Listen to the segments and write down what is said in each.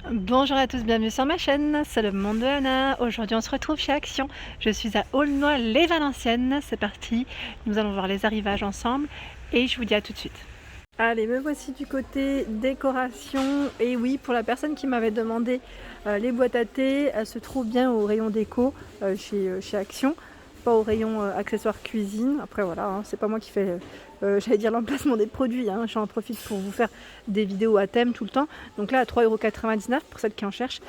Bonjour à tous, bienvenue sur ma chaîne, c'est le monde de Anna. Aujourd'hui on se retrouve chez Action. Je suis à Aulnoy-les-Valenciennes, c'est parti. Nous allons voir les arrivages ensemble et je vous dis à tout de suite. Allez, me voici du côté décoration. Et oui, pour la personne qui m'avait demandé les boîtes à thé, elles se trouvent bien au rayon déco chez Action, pas au rayon accessoires cuisine. Après voilà, hein, c'est pas moi qui fais j'allais dire l'emplacement des produits, hein. J'en profite pour vous faire des vidéos à thème tout le temps. Donc là à 3,99 € pour celles qui en cherchent,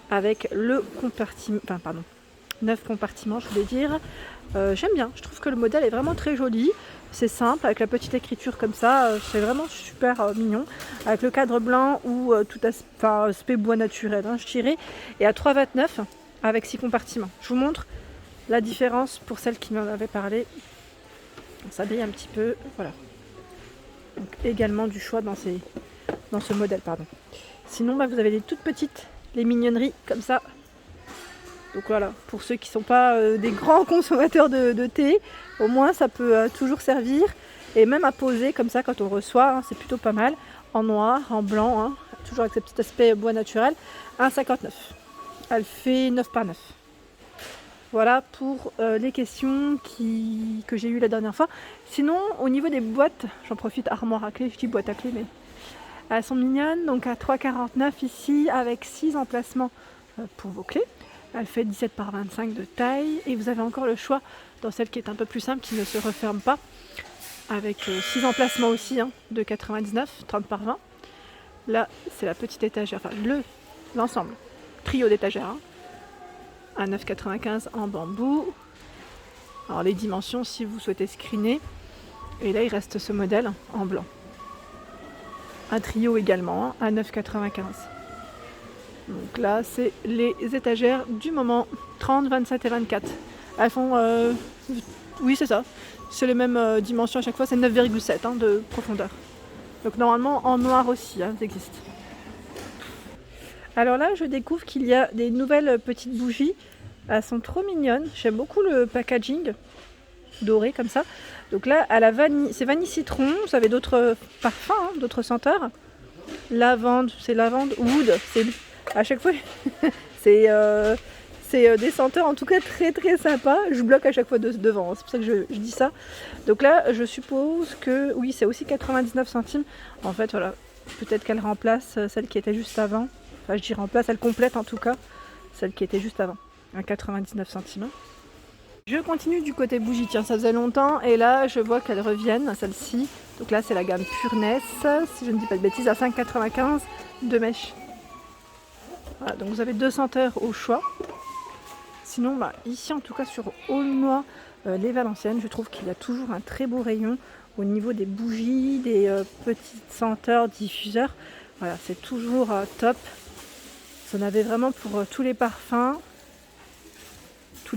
avec le compartiment, enfin pardon, 9 compartiments je voulais dire. J'aime bien, je trouve que le modèle est vraiment très joli. C'est simple, avec la petite écriture comme ça, c'est vraiment super mignon. Avec le cadre blanc ou tout aspect bois naturel, hein, je dirais. Et à 3,29 € avec 6 compartiments. Je vous montre la différence pour celles qui m'en avaient parlé. Ça brille un petit peu, voilà. Donc également du choix dans ce modèle, pardon. Sinon, vous avez les toutes petites, les mignonneries comme ça. Donc voilà, pour ceux qui ne sont pas des grands consommateurs de thé, au moins ça peut toujours servir. Et même à poser comme ça quand on reçoit, hein, c'est plutôt pas mal. En noir, en blanc, hein, toujours avec ce petit aspect bois naturel. 1,59 €. Elle fait 9 par 9. Voilà pour les questions que j'ai eues la dernière fois. Sinon, au niveau des boîtes, j'en profite, armoire à clé, je dis boîte à clé, mais elles sont mignonnes. Donc à 3,49 € ici, avec 6 emplacements pour vos clés. Elle fait 17 par 25 de taille. Et vous avez encore le choix dans celle qui est un peu plus simple, qui ne se referme pas, avec 6 emplacements aussi, hein, de 99, 30 par 20. Là, c'est la petite étagère, enfin l'ensemble, trio d'étagères, hein, à 9,95 € en bambou. Alors les dimensions si vous souhaitez screener. Et là il reste ce modèle en blanc. Un trio également, hein, à 9,95 €. Donc là c'est les étagères du moment, 30, 27 et 24. Elles font, oui c'est ça, c'est les mêmes dimensions à chaque fois, c'est 9,7 € de profondeur. Donc normalement en noir aussi, hein, ça existe. Alors là je découvre qu'il y a des nouvelles petites bougies. Elles sont trop mignonnes, j'aime beaucoup le packaging doré comme ça. Donc là à la vanille, c'est vanille citron, vous avez d'autres parfums, hein, d'autres senteurs. Lavande, c'est lavande, wood, c'est à chaque fois c'est des senteurs en tout cas très très sympas. Je bloque à chaque fois devant, c'est pour ça que je dis ça. Donc là je suppose que oui, c'est aussi 99 centimes. En fait voilà, peut-être qu'elle remplace celle qui était juste avant. Enfin je dis remplace, elle complète en tout cas celle qui était juste avant, à 99 centimes. Je continue du côté bougie, tiens ça faisait longtemps et là je vois qu'elles reviennent, celle-ci. Donc là c'est la gamme Pureness, si je ne dis pas de bêtises, à 5,95 € de mèche. Voilà, donc vous avez 2 senteurs au choix. Sinon ici en tout cas sur Aulnoy les Valenciennes, je trouve qu'il y a toujours un très beau rayon au niveau des bougies, des petites senteurs, diffuseurs. Voilà, c'est toujours top. Vous en avez vraiment pour tous les parfums, tous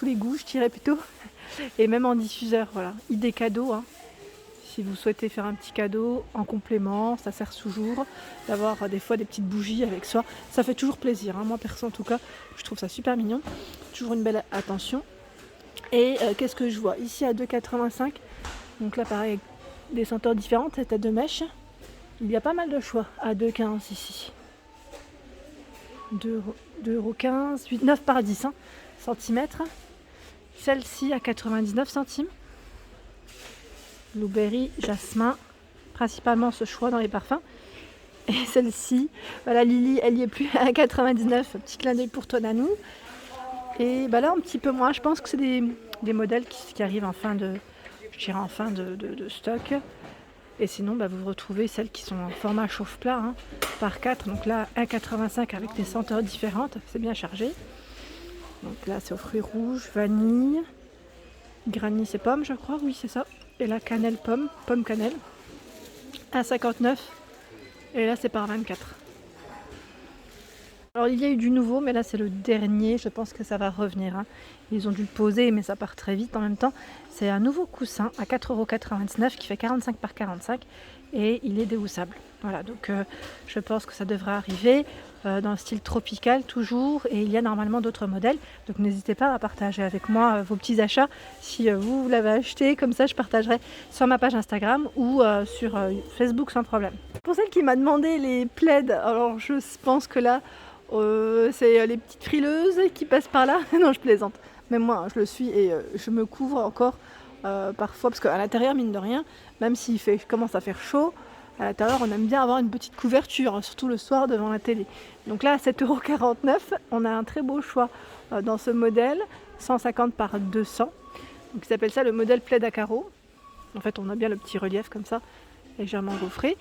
les goûts je dirais plutôt, et même en diffuseur, voilà, idée cadeau, hein. Si vous souhaitez faire un petit cadeau en complément, ça sert toujours d'avoir des fois des petites bougies avec soi, ça fait toujours plaisir, hein. Moi perso en tout cas, je trouve ça super mignon, toujours une belle attention. Et qu'est-ce que je vois ici à 2,85 €, donc là pareil, des senteurs différentes, c'est à 2 mèches, il y a pas mal de choix à 2,15 € ici. 2,15 €, 9 par 10 centimètres. Celle-ci à 99 centimes. Blueberry, jasmin, principalement ce choix dans les parfums. Et celle-ci, voilà, Lily, elle y est plus, à 99, petit clin d'œil pour toi Nanou. Et là un petit peu moins, je pense que c'est des modèles qui arrivent en fin de, je dirais en fin de stock. Et sinon vous retrouvez celles qui sont en format chauffe-plat, hein, par 4, donc là 1,85 € avec des senteurs différentes, c'est bien chargé. Donc là c'est aux fruits rouges, vanille, granit et pomme je crois, oui c'est ça. Et là cannelle pomme, pomme cannelle, 1,59 €. Et là c'est par 24. Alors il y a eu du nouveau, mais là c'est le dernier, je pense que ça va revenir, hein. Ils ont dû le poser, mais ça part très vite en même temps. C'est un nouveau coussin à 4,99 € qui fait 45 par 45 et il est déhoussable. Voilà, donc je pense que ça devrait arriver dans le style tropical toujours, et il y a normalement d'autres modèles. Donc n'hésitez pas à partager avec moi vos petits achats. Si vous l'avez acheté, comme ça je partagerai sur ma page Instagram ou sur Facebook sans problème. Pour celle qui m'a demandé les plaids, alors je pense que là c'est les petites frileuses qui passent par là. Non, je plaisante. Même moi je le suis et je me couvre encore parfois, parce qu'à l'intérieur, mine de rien, même s'il commence à faire chaud, à l'intérieur, on aime bien avoir une petite couverture, hein, surtout le soir devant la télé. Donc là, à 7,49 €, on a un très beau choix dans ce modèle, 150 par 200. Donc ils appellent ça le modèle plaid à carreaux. En fait, on a bien le petit relief comme ça, légèrement gaufré.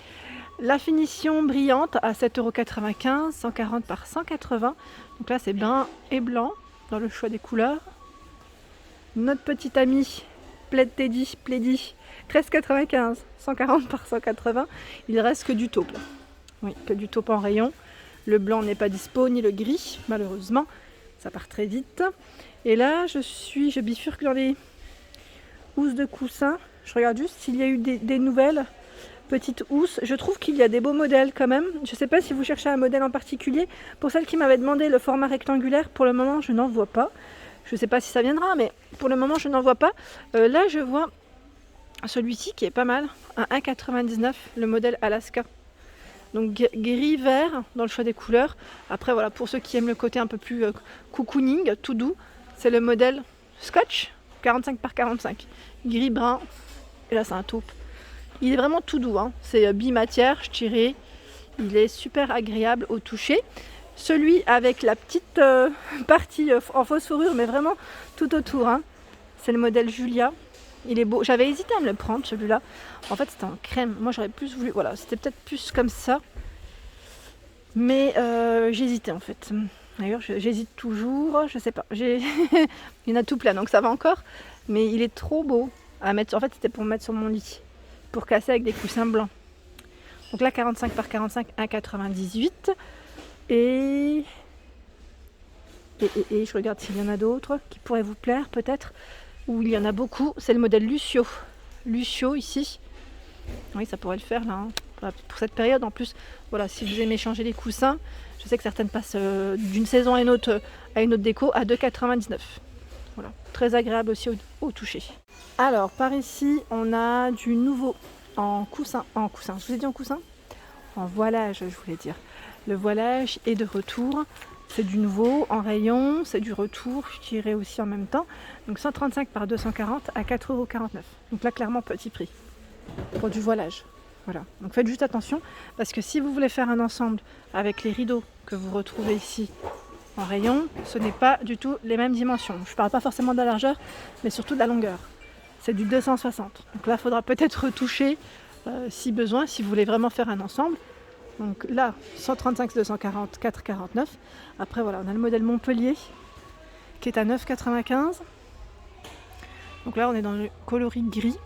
La finition brillante à 7,95 €, 140 par 180. Donc là, c'est brun et blanc dans le choix des couleurs. Notre petit ami plaid Teddy, 13,95, 140 par 180. Il reste que du taupe. Oui, que du taupe en rayon. Le blanc n'est pas dispo, ni le gris, malheureusement. Ça part très vite. Et là, je bifurque dans les housses de coussin. Je regarde juste s'il y a eu des nouvelles petites housses. Je trouve qu'il y a des beaux modèles quand même. Je ne sais pas si vous cherchez un modèle en particulier. Pour celle qui m'avait demandé le format rectangulaire, pour le moment, je n'en vois pas. Je ne sais pas si ça viendra, mais pour le moment, je n'en vois pas. Là, je vois celui-ci qui est pas mal, un 1,99, le modèle Alaska. Donc gris-vert dans le choix des couleurs. Après, voilà, pour ceux qui aiment le côté un peu plus cocooning, tout doux, c'est le modèle Scotch, 45 par 45. Gris-brun, et là, c'est un taupe. Il est vraiment tout doux, hein. C'est bimatière, je dirais. Il est super agréable au toucher. Celui avec la petite partie en fausse fourrure, mais vraiment tout autour, hein. C'est le modèle Julia. Il est beau. J'avais hésité à me le prendre, celui-là. En fait, c'était en crème. Moi, j'aurais plus voulu... Voilà, c'était peut-être plus comme ça. Mais j'hésitais, en fait. D'ailleurs, j'hésite toujours. Je sais pas. Il y en a tout plein, donc ça va encore. Mais il est trop beau à mettre. En fait, c'était pour me mettre sur mon lit. Pour casser avec des coussins blancs. Donc là, 45 par 45, 1,98. Et je regarde s'il y en a d'autres qui pourraient vous plaire, peut-être. Où il y en a beaucoup, c'est le modèle Lucio. Lucio ici. Oui, ça pourrait le faire là, hein. Voilà, pour cette période. En plus, voilà, si vous aimez changer les coussins, je sais que certaines passent d'une saison à une autre déco à 2,99. Voilà, très agréable aussi au toucher. Alors, par ici, on a du nouveau en coussin. Je vous ai dit en coussin? En voilage, je voulais dire. Le voilage est de retour. C'est du nouveau en rayon, c'est du retour, je dirais aussi en même temps. Donc 135 par 240 à 4,49 €. Donc là, clairement, petit prix pour du voilage. Voilà. Donc faites juste attention, parce que si vous voulez faire un ensemble avec les rideaux que vous retrouvez ici en rayon, ce n'est pas du tout les mêmes dimensions. Je ne parle pas forcément de la largeur, mais surtout de la longueur. C'est du 260. Donc là, il faudra peut-être retoucher si besoin, si vous voulez vraiment faire un ensemble. Donc là, 135, 240, 4,49. Après, voilà, on a le modèle Montpellier qui est à 9,95. Donc là, on est dans le coloris gris.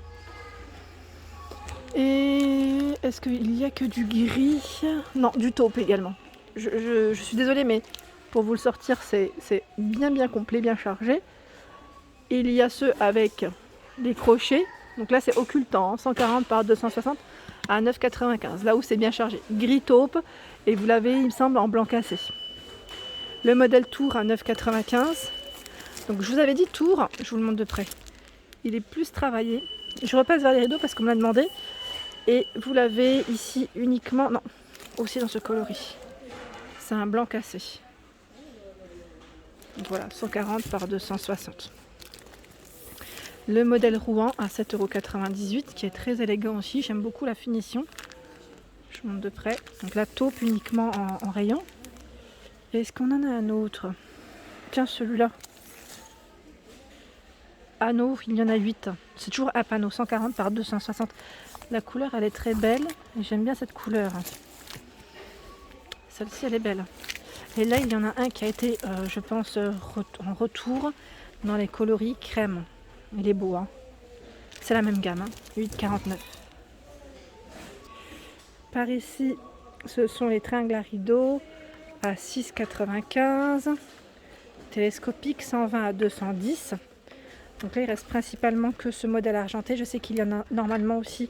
Et est-ce qu'il n'y a que du gris? Non, du taupe également. Je suis désolée, mais pour vous le sortir, c'est bien complet, bien chargé. Il y a ceux avec les crochets. Donc là, c'est occultant, hein, 140 par 260 à 9,95. Là où c'est bien chargé. Gris taupe. Et vous l'avez, il me semble, en blanc cassé. Le modèle Tour à 9,95. Donc je vous avais dit Tour, je vous le montre de près. Il est plus travaillé. Je repasse vers les rideaux parce qu'on me l'a demandé. Et vous l'avez ici uniquement... Non, aussi dans ce coloris. C'est un blanc cassé. Donc voilà, 140 par 260. Le modèle Rouen à 7,98 € qui est très élégant aussi. J'aime beaucoup la finition. Je monte de près. Donc la taupe uniquement en rayon. Est-ce qu'on en a un autre? Tiens, celui-là. Anneau, il y en a 8. C'est toujours un panneau, 140 par 260. La couleur, elle est très belle. Et j'aime bien cette couleur. Celle-ci, elle est belle. Et là, il y en a un qui a été, je pense, en retour dans les coloris crème. Il est beau, hein. C'est la même gamme, hein. 8,49. Par ici, ce sont les tringles à rideaux à 6,95. Télescopique, 120 à 210. Donc là, il reste principalement que ce modèle argenté. Je sais qu'il y en a normalement aussi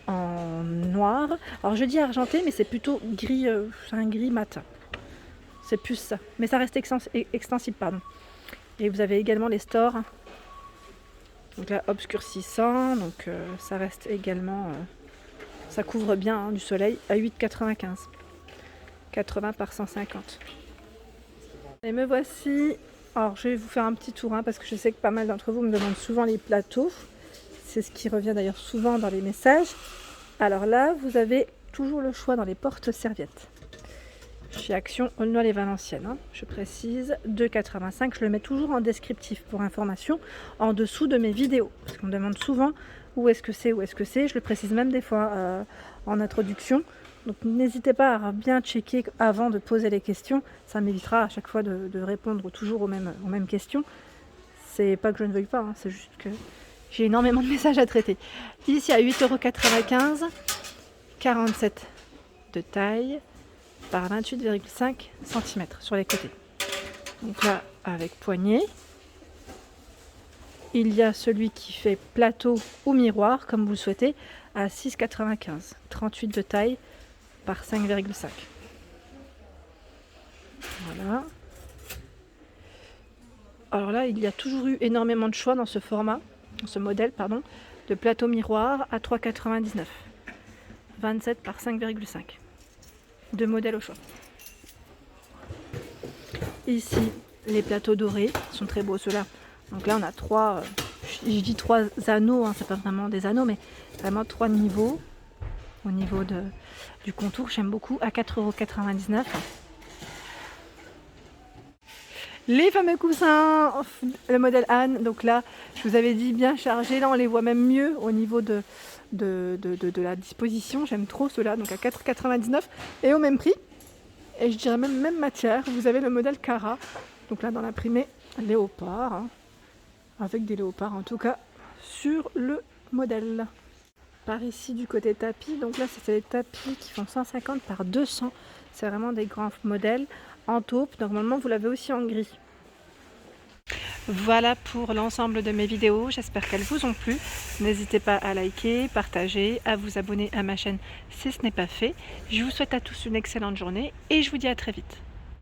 en noir. Alors je dis argenté, mais c'est plutôt gris, c'est un gris mat. C'est plus ça, mais ça reste extensible, pardon. Et vous avez également les stores, donc là obscurcissant, donc ça reste également, ça couvre bien hein, du soleil à 8,95, 80 par 150. Et me voici. Alors je vais vous faire un petit tour hein, parce que je sais que pas mal d'entre vous me demandent souvent les plateaux. C'est ce qui revient d'ailleurs souvent dans les messages. Alors là, vous avez toujours le choix dans les porte-serviettes. Chez Action Aulnoy-les-Valenciennes, hein, je précise, 2,85. Je le mets toujours en descriptif pour information, en dessous de mes vidéos. Parce qu'on me demande souvent où est-ce que c'est, où est-ce que c'est. Je le précise même des fois en introduction. Donc n'hésitez pas à bien checker avant de poser les questions. Ça m'évitera à chaque fois de répondre toujours aux mêmes questions. C'est pas que je ne veuille pas, hein, c'est juste que j'ai énormément de messages à traiter. Ici à 8,95 €, 47 de taille par 28,5 cm sur les côtés. Donc là, avec poignée. Il y a celui qui fait plateau ou miroir, comme vous le souhaitez, à 6,95 €, 38 de taille par 5,5. Voilà. Alors là, il y a toujours eu énormément de choix dans ce format, dans ce modèle, pardon, de plateau miroir à 3,99. 27 par 5,5. Deux modèles au choix. Ici, les plateaux dorés sont très beaux ceux-là. Donc là, on a trois, je dis trois anneaux, hein, c'est pas vraiment des anneaux, mais vraiment trois niveaux au niveau du contour. J'aime beaucoup, à 4,99 €. Les fameux coussins, le modèle Anne, donc là, je vous avais dit bien chargé, là on les voit même mieux au niveau de la disposition. J'aime trop ceux-là, donc à 4,99 € et au même prix. Et je dirais même matière, vous avez le modèle Cara, donc là dans l'imprimé léopard, hein, avec des léopards en tout cas sur le modèle. Par ici du côté tapis, donc là c'est les tapis qui font 150 par 200, c'est vraiment des grands modèles en taupe. Normalement vous l'avez aussi en gris. Voilà pour l'ensemble de mes vidéos, j'espère qu'elles vous ont plu. N'hésitez pas à liker, partager, à vous abonner à ma chaîne si ce n'est pas fait. Je vous souhaite à tous une excellente journée et je vous dis à très vite.